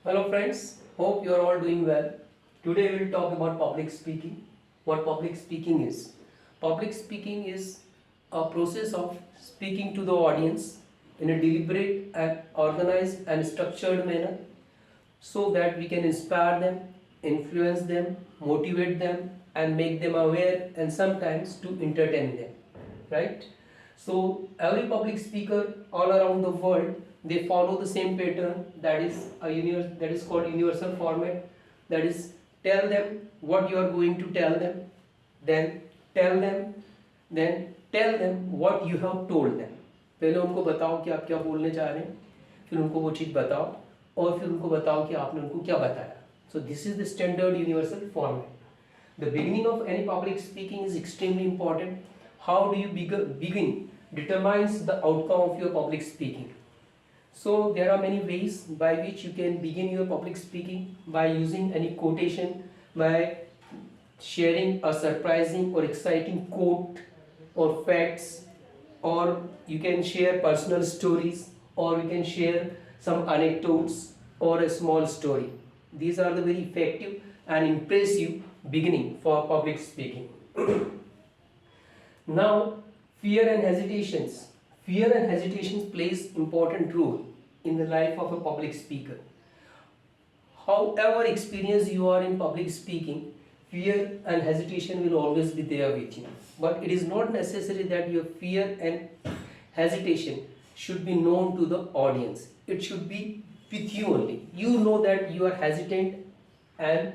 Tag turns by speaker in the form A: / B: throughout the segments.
A: Hello friends, hope you are all doing well. Today we will talk about public speaking. What public speaking is. Public speaking is a process of speaking to the audience in a deliberate and organized and structured manner so that we can inspire them, influence them, motivate them and make them aware and sometimes to entertain them. Right? So every public speaker all around the world they follow the same pattern that is called universal format, that is tell them what you are going to tell them, then tell them then tell them what you have told them. पहले उनको बताओ कि आप क्या बोलने जा रहे हैं, फिर उनको वो चीज़ बताओ और फिर उनको बताओ कि आपने उनको क्या बताया. So this is the standard universal format. The beginning of any public speaking is extremely important. How do you begin determines the outcome of your public speaking. So there are many ways by which you can begin your public speaking, by using any quotation, by sharing a surprising or exciting quote or facts, or you can share personal stories, or you can share some anecdotes or a small story. These are the very effective and impressive beginning for public speaking. Now, fear and hesitations. Fear and hesitations plays important role in the life of a public speaker. However experienced you are in public speaking, fear and hesitation will always be there with you. But it is not necessary that your fear and hesitation should be known to the audience. It should be with you only. You know that you are hesitant and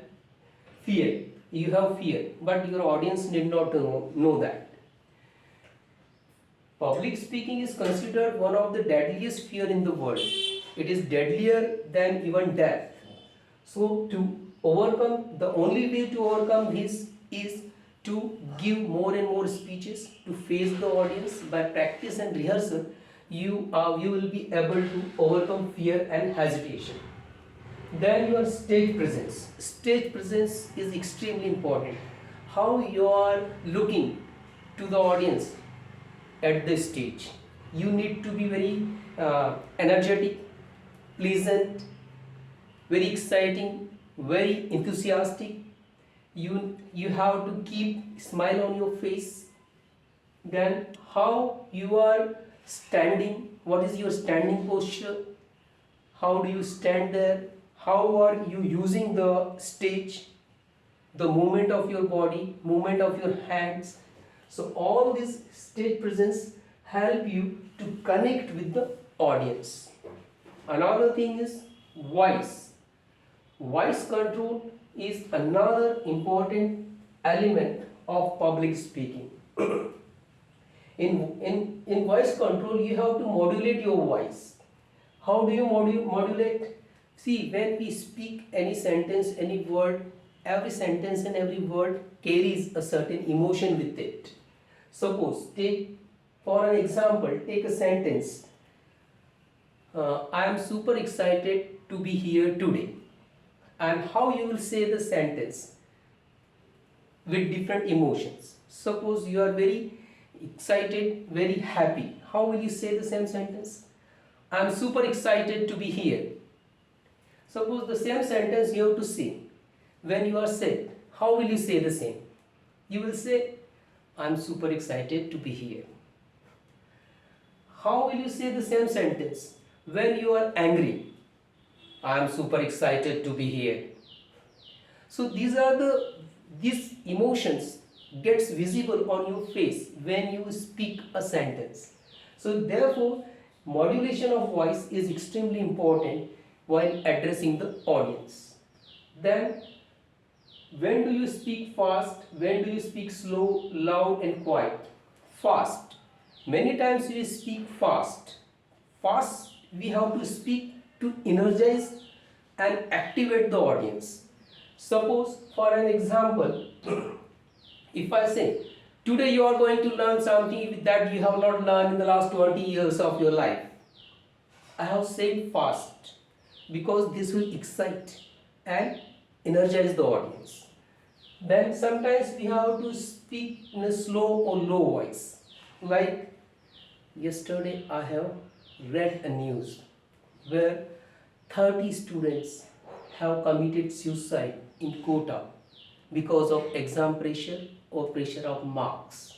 A: fear. You have fear, but your audience need not know that. Public speaking is considered one of the deadliest fear in the world. It is deadlier than even death. So the only way to overcome this is to give more and more speeches, to face the audience. By practice and rehearsal, you will be able to overcome fear and hesitation. Then your stage presence. Stage presence is extremely important. How you are looking to the audience at the stage. You need to be very energetic, pleasant, very exciting, very enthusiastic. You have to keep smile on your face. Then how you are standing, what is your standing posture, how do you stand there, how are you using the stage, the movement of your body, movement of your hands. So all this stage presence help you to connect with the audience. Another thing is voice. Voice control is another important element of public speaking. In voice control, you have to modulate your voice. How do you modulate? See, when we speak any sentence, any word, every sentence and every word carries a certain emotion with it. Suppose, for an example, take a sentence. I am super excited to be here today. And how you will say the sentence with different emotions. Suppose you are very excited, very happy. How will you say the same sentence? I am super excited to be here. Suppose the same sentence you have to say when you are sad. How will you say the same? You will say, I am super excited to be here. How will you say the same sentence when you are angry? I am super excited to be here. So these emotions gets visible on your face when you speak a sentence. So therefore, modulation of voice is extremely important while addressing the audience. Then, when do you speak fast? When do you speak slow, loud and quiet? Fast. Many times we speak fast. Fast we have to speak to energize and activate the audience. Suppose for an example, if I say, today you are going to learn something that you have not learned in the last 20 years of your life. I have said fast because this will excite and energize the audience. Then sometimes we have to speak in a slow or low voice. Like yesterday I have read a news where 30 students have committed suicide in quota because of exam pressure or pressure of marks?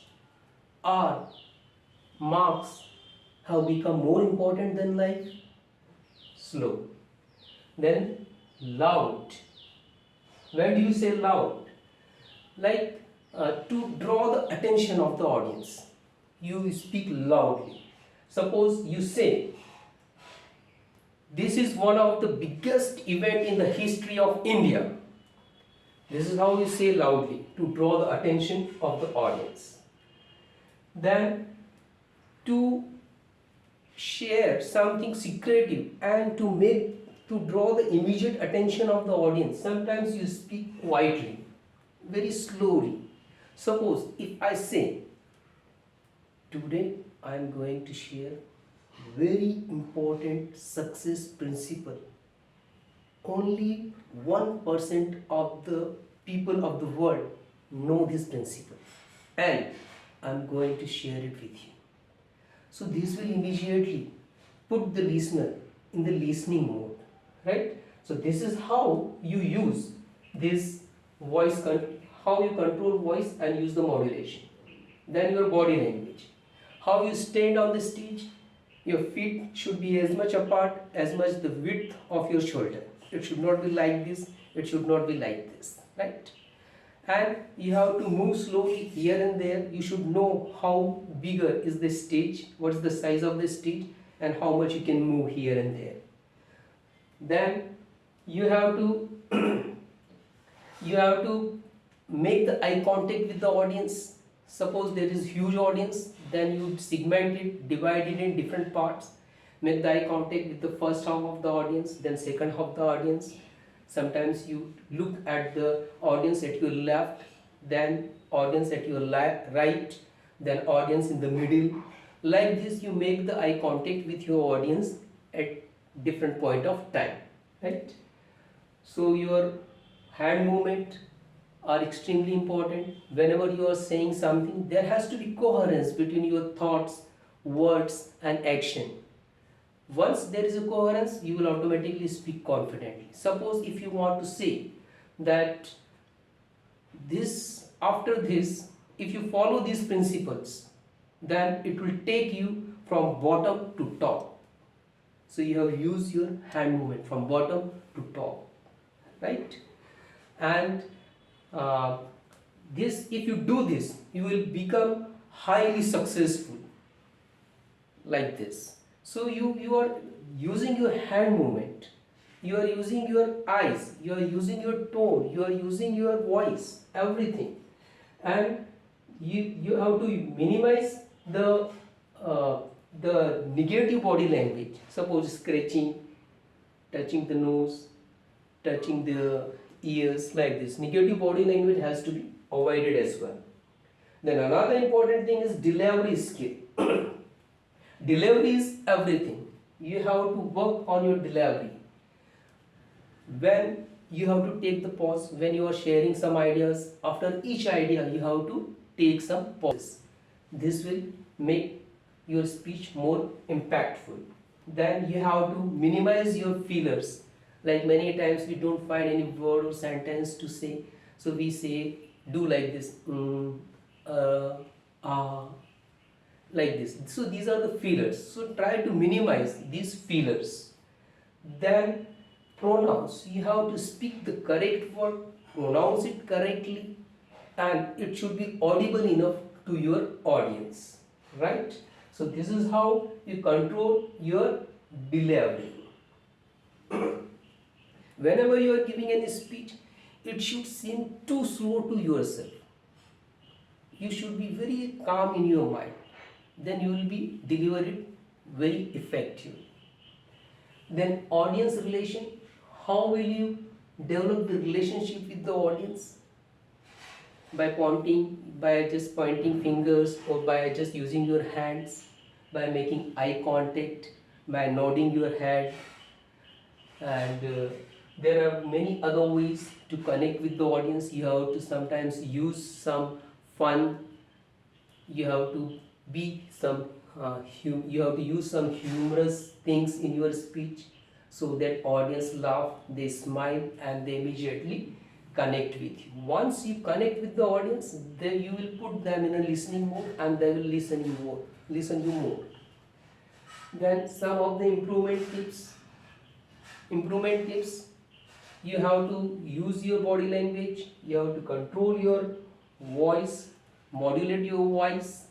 A: Or marks have become more important than life? Slow. Then loud. When do you say loud? Like to draw the attention of the audience, you speak loudly. Suppose you say, this is one of the biggest event in the history of India. This is how you say loudly to draw the attention of the audience. Then to share something secretive and to draw the immediate attention of the audience, sometimes you speak quietly, very slowly. Suppose if I say, today I am going to share very important success principle. Only 1% of the people of the world know this principle, and I am going to share it with you. So this will immediately put the listener in the listening mode, right? So this is how you use this how you control voice and use the modulation. Then your body language. How you stand on the stage, your feet should be as much apart as much the width of your shoulder. It should not be like this, it should not be like this, right? And you have to move slowly here and there. You should know how bigger is the stage, what is the size of the stage, and how much you can move here and there. Then you have to you have to make the eye contact with the audience. Suppose there is huge audience, then you segment it, divide it in different parts. Make the eye contact with the first half of the audience, then second half of the audience. Sometimes you look at the audience at your left, then audience at your right, then audience in the middle. Like this you make the eye contact with your audience at different point of time, right? So your hand movement are extremely important. Whenever you are saying something, there has to be coherence between your thoughts, words and action. Once there is a coherence, you will automatically speak confidently. Suppose if you want to say that after this, if you follow these principles, then it will take you from bottom to top. So you have used your hand movement from bottom to top, right? And if you do this, you will become highly successful like this. So you are using your hand movement, you are using your eyes, you are using your tone, you are using your voice, everything. And you have to minimize the negative body language. Suppose scratching, touching the nose, touching the ears, like this. Negative body language has to be avoided as well. Then another important thing is delivery skill. Delivery is everything. You have to work on your delivery. When you have to take the pause, when you are sharing some ideas, after each idea you have to take some pause. This will make your speech more impactful. Then you have to minimize your fillers. Like many times we don't find any word or sentence to say, so we say, do like this, like this. So these are the fillers. So try to minimize these fillers. Then pronouns. You have to speak the correct word, pronounce it correctly, and it should be audible enough to your audience, right? So this is how you control your delivery. Whenever you are giving any speech, it should seem too slow to yourself. You should be very calm in your mind. Then you will be delivered very effective. Then audience relation. How will you develop the relationship with the audience? By just pointing fingers, or by just using your hands, by making eye contact, by nodding your head. And there are many other ways to connect with the audience. You have to sometimes use some fun. You have to be you have to use some humorous things in your speech. so that audience laugh, they smile, and they immediately connect with you. Once you connect with the audience, then you will put them in a listening mode and they will listen you more. Then some of the improvement tips, you have to use your body language, you have to control your voice, modulate your voice,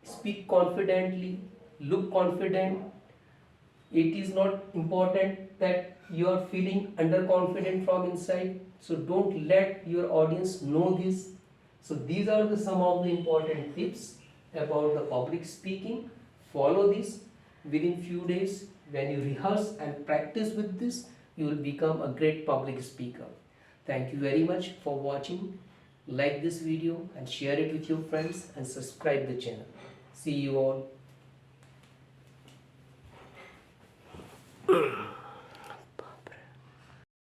A: speak confidently, look confident. It is not important that you are feeling underconfident from inside, so don't let your audience know this. So these are the some of the important tips about the public speaking. Follow this. Within few days, when you rehearse and practice with this, you will become a great public speaker. Thank you very much for watching. Like this video and share it with your friends and subscribe the channel. See you all.